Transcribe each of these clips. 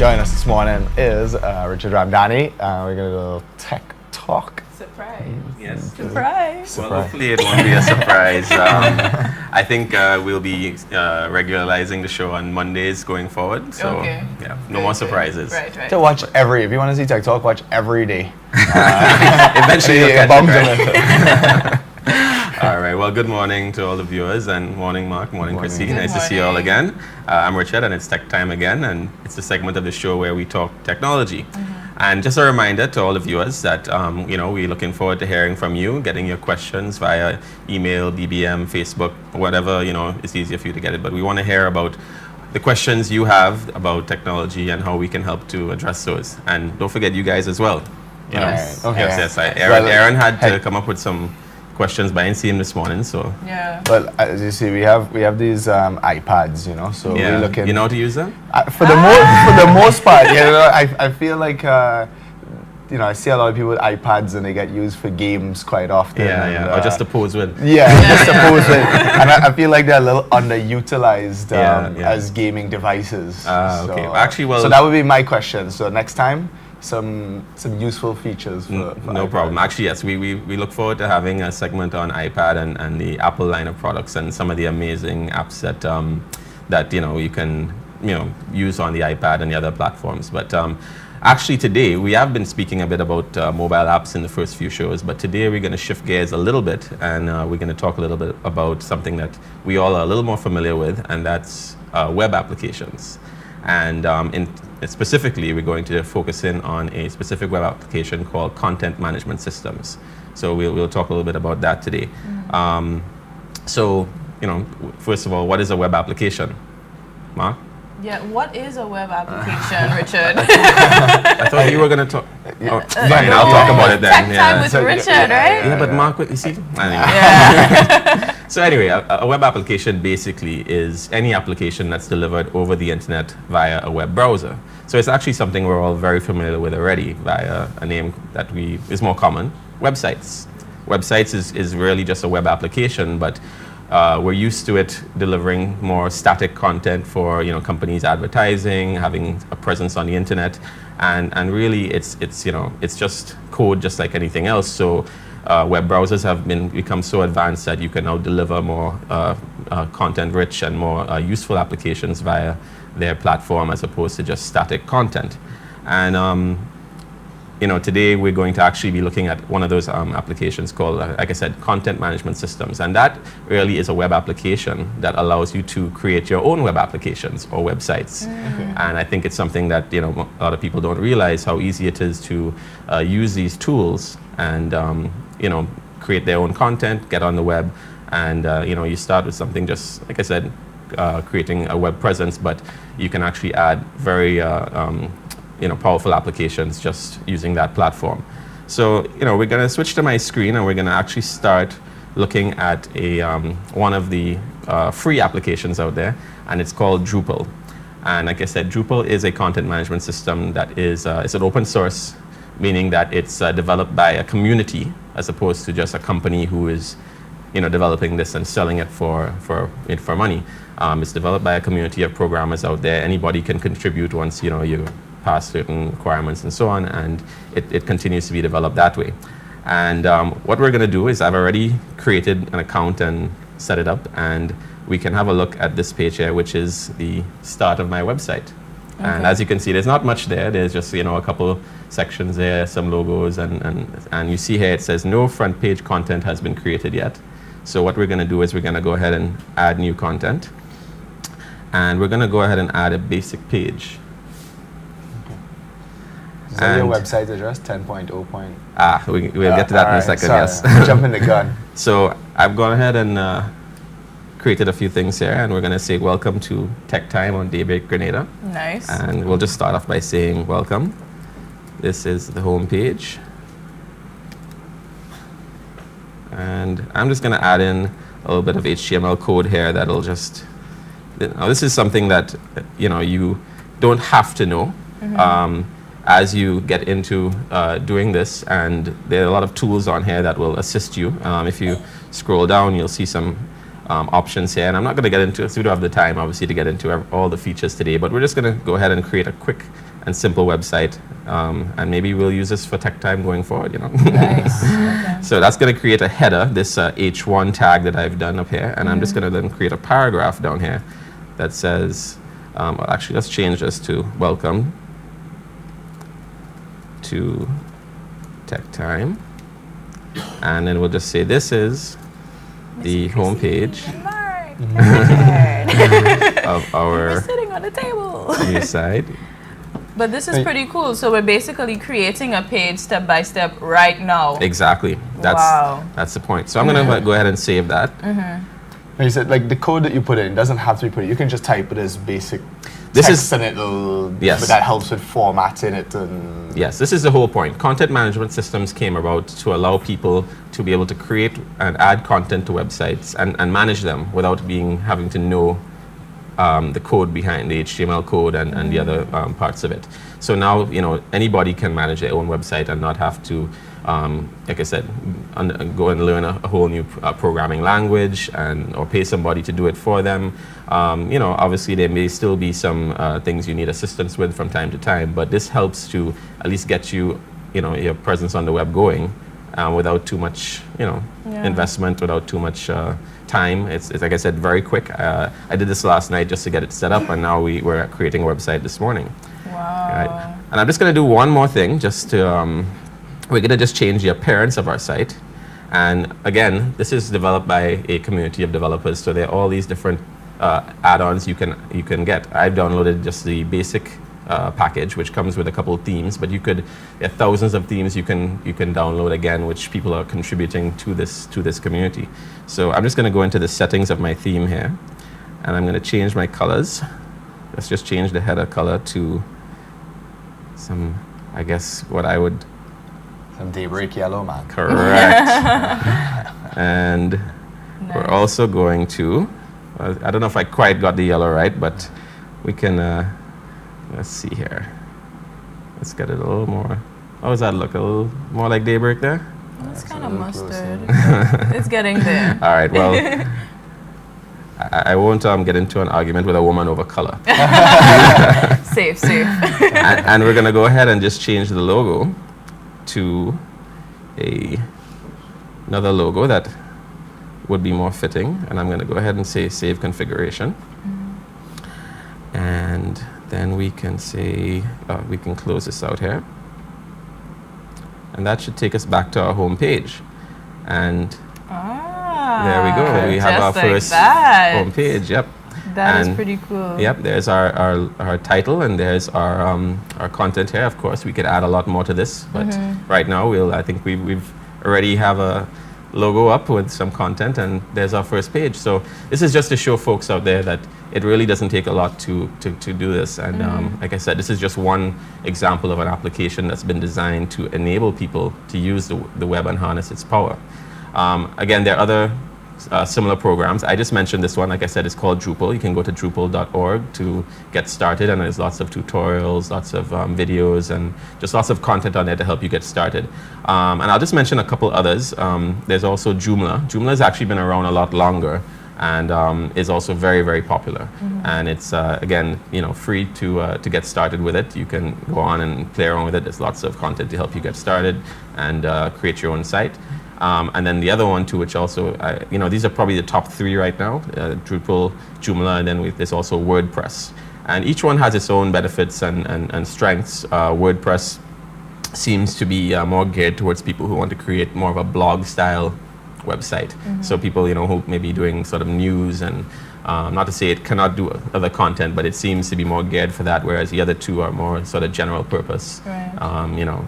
Joining us this morning is Richard Ramdani. We're going to do a little tech talk. Surprise. Yes. Surprise. Well, hopefully it won't be a surprise. I think we'll be regularizing the show on Mondays going forward. So, Okay. yeah, no more surprises. Right. To watch if you want to see tech talk, watch every day. Eventually you'll It catch bums it, on right? it. All right. Well, good morning to all the viewers, and morning, Mark. Morning, Chrissy. Good Nice to see you all morning. again. I'm Richard, and it's Tech Time again, and it's the segment of the show where we talk technology. And just a reminder to all the viewers that we're looking forward to hearing from you, getting your questions via email, BBM, Facebook, whatever it's easier for you to get it. But we want to hear about the questions you have about technology and how we can help to address those. And don't forget you guys as well. Yes. Okay. Yes. Well, Aaron had to hey. come up with some questions, but I didn't see him this morning, so. Yeah. But as you see, we have these iPads, so Yeah. we're looking. You know how to use them? For the most part, I feel like I see a lot of people with iPads and they get used for games quite often. Yeah. Or just to pose with. Just suppose it. And I feel like they're a little underutilized Yeah. as gaming devices. Okay. Actually, well. So that would be my question. So next time, some useful features for No iPad. problem. Actually, yes, we look forward to having a segment on iPad and the Apple line of products and some of the amazing apps that you can use on the iPad and the other platforms. But actually today we have been speaking a bit about mobile apps in the first few shows, but today we're going to shift gears a little bit and we're going to talk a little bit about something that we all are a little more familiar with, and that's web applications. And specifically, we're going to focus in on a specific web application called content management systems. So we'll talk a little bit about that today. So, first of all, what is a web application? Mark? Yeah. What is a web application, Richard? I thought you were going to talk. Oh, fine, I'll talk about it then. Tech time with Richard, right? Yeah, but Mark, you see? Anyway. Yeah. So anyway, a web application basically is any application that's delivered over the internet via a web browser. So it's actually something we're all very familiar with already via a name that is more common, websites. Websites is really just a web application, but we're used to it delivering more static content for companies advertising, having a presence on the internet, and really it's just code just like anything else. So web browsers have become so advanced that you can now deliver more content-rich and more useful applications via their platform as opposed to just static content. And today we're going to actually be looking at one of those applications called, like I said, content management systems. And that really is a web application that allows you to create your own web applications or websites. Okay. And I think it's something that a lot of people don't realize how easy it is to use these tools and create their own content, get on the web, and you start with something just like I said, creating a web presence, but you can actually add very powerful applications just using that platform. So we're going to switch to my screen and we're going to actually start looking at one of the free applications out there, and it's called Drupal. And like I said, Drupal is a content management system that is it's an open source, meaning that it's developed by a community as opposed to just a company who is developing this and selling it for money. It's developed by a community of programmers out there. Anybody can contribute once you pass certain requirements and so on, and it continues to be developed that way. And what we're going to do is I've already created an account and set it up, and we can have a look at this page here, which is the start of my website. Okay. And as you can see, there's not much there. There's just a couple sections there, some logos, and you see here it says no front page content has been created yet. So what we're going to do is we're going to go ahead and add new content, and we're going to go ahead and add a basic page. Is that your website address, 10.0? We'll get to that in a second, sorry. yes. Jumping the gun. So I've gone ahead and created a few things here, and we're going to say welcome to Tech Time on Daybreak Grenada. Nice. And we'll just start off by saying welcome. This is the home page. And I'm just going to add in a little bit of HTML code here that'll just... Now this is something that you don't have to know. As you get into doing this, and there are a lot of tools on here that will assist you. If you scroll down, you'll see some options here, and I'm not going to get into it, so we don't have the time obviously to get into all the features today, but we're just going to go ahead and create a quick and simple website. And maybe we'll use this for tech time going forward, you know. Nice. Okay. So that's going to create a header, this H1 tag that I've done up here, and I'm just going to then create a paragraph down here that says, well, actually, let's change this to welcome to Tech Time, and then we'll just say this is the home page of We're our sitting on the table. new site. But this is pretty cool. So we're basically creating a page step by step right now. Exactly. Wow. That's the point. So I'm going to go ahead and save that. And you said like the code that you put in doesn't have to be put in. You can just type it as basic This text is- and it'll. Yes. But that helps with formatting it and. Yes, this is the whole point. Content management systems came about to allow people to be able to create and add content to websites and manage them without having to know the code behind the HTML code and the other parts of it. So now, you know, anybody can manage their own website and not have to, like I said, go and learn a whole new programming language or pay somebody to do it for them. You know, obviously there may still be some things you need assistance with from time to time, but this helps to at least get you, you know, your presence on the web going without too much, you know, investment, without too much time. It's like I said, very quick. I did this last night just to get it set up, and now we're creating a website this morning. Wow. Right. And I'm just going to do one more thing, just to, we're going to just change the appearance of our site. And again, this is developed by a community of developers, so there are all these different add-ons you can get. I've downloaded just the basic package, which comes with a couple of themes, but there are thousands of themes you can download again, which people are contributing to this community. So I'm just going to go into the settings of my theme here, and I'm going to change my colors. Let's just change the header color to some, I guess, what I would Some daybreak yellow, man. correct. And we're Nice. also going to, I don't know if I quite got the yellow right, but we can, let's see here. Let's get it a little more. How does that look? A little more like daybreak there? It's That's kind a of little closer. mustard. It's getting there. All right, well, I won't get into an argument with a woman over color. Safe. And we're going to go ahead and just change the logo to another logo that would be more fitting. And I'm going to go ahead and say save configuration. And then we can say, we can close this out here. And that should take us back to our home page. And there we go. We have our just like first that. home page. Yep. That is And- pretty cool. Yep, there's our title, and there's our content here. Of course, we could add a lot more to this, but right now I think we've already have a logo up with some content, and there's our first page. So this is just to show folks out there that it really doesn't take a lot to do this. And like I said, this is just one example of an application that's been designed to enable people to use the web and harness its power. Again, there are other similar programs. I just mentioned this one. Like I said, it's called Drupal. You can go to drupal.org to get started, and there's lots of tutorials, lots of videos, and just lots of content on there to help you get started. And I'll just mention a couple others. There's also Joomla. Joomla has actually been around a lot longer and is also very, very popular. And it's, again, you know, free to get started with it. You can go on and play around with it. There's lots of content to help you get started and create your own site. And then the other one too, which also, you know, these are probably the top three right now, Drupal, Joomla, and then there's also WordPress. And each one has its own benefits and strengths. WordPress seems to be more geared towards people who want to create more of a blog style website. So people, you know, who may be doing sort of news and not to say it cannot do other content, but it seems to be more geared for that, whereas the other two are more sort of general purpose, Right. you know,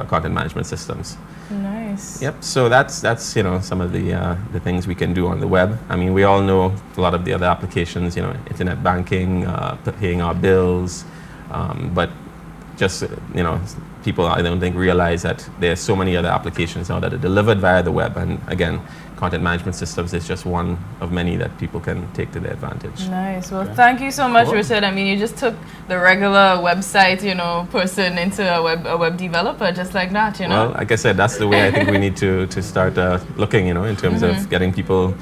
content management systems. Nice. Yep. So that's you know, some of the things we can do on the web. I mean, we all know a lot of the other applications. You know, internet banking, paying our bills, but just you know, people I don't think realize that there are so many other applications now that are delivered via the web. And again, content management systems is just one of many that people can take to their advantage. Nice. Well, thank you so much, Cool. Richard. I mean, you just took the regular website, you know, person into a web developer just like that, you know. Well, like I said, that's the way I think we need to start looking, you know, in terms of getting people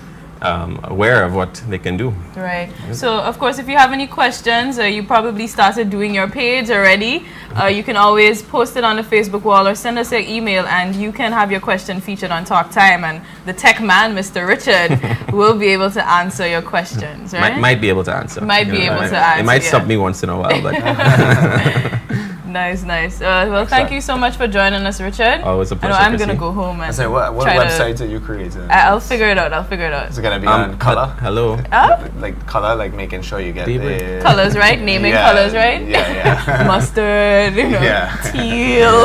aware of what they can do. Right. So, of course, if you have any questions, you probably started doing your page already. You can always post it on the Facebook wall or send us an email, and you can have your question featured on Talk Time. And the tech man, Mr. Richard, will be able to answer your questions. Right? Might be able to answer. Might be able to answer. It might yeah. stop me once in a while, but Nice, nice. Well, thank you so much for joining us, Richard. Always a I know pleasure, I'm gonna Chrissy. go home I and say, what try to- websites are you creating? I'll figure it out. I'll figure it out. Is it gonna be on color? Hello. Like color, like making sure you get Daybreak. the Colors, right? Naming Yeah, colors, right? Yeah, Mustard, you know, Yeah. teal.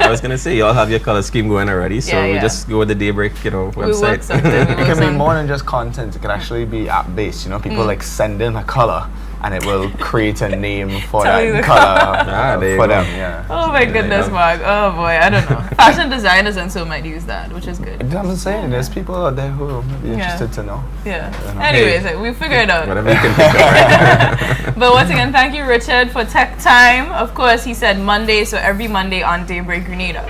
I was gonna say y'all have your color scheme going already, so Yeah, we yeah. just go with the Daybreak, We work website. something. It can be more than just content. It can actually be app based. You know, people like send in a color, and it will create a name for Tell you the that color there you for go. them. Yeah. Oh my goodness, yeah. Mark. Oh boy, I don't know. Fashion designers and so might use that, which is good. I'm saying there's people out there who may be Yeah. interested to know. Yeah. know. Anyways, we figure it out. Whatever you can think of, right? But once again, thank you, Richard, for Tech Time. Of course, he said Monday, so every Monday on Daybreak Grenada.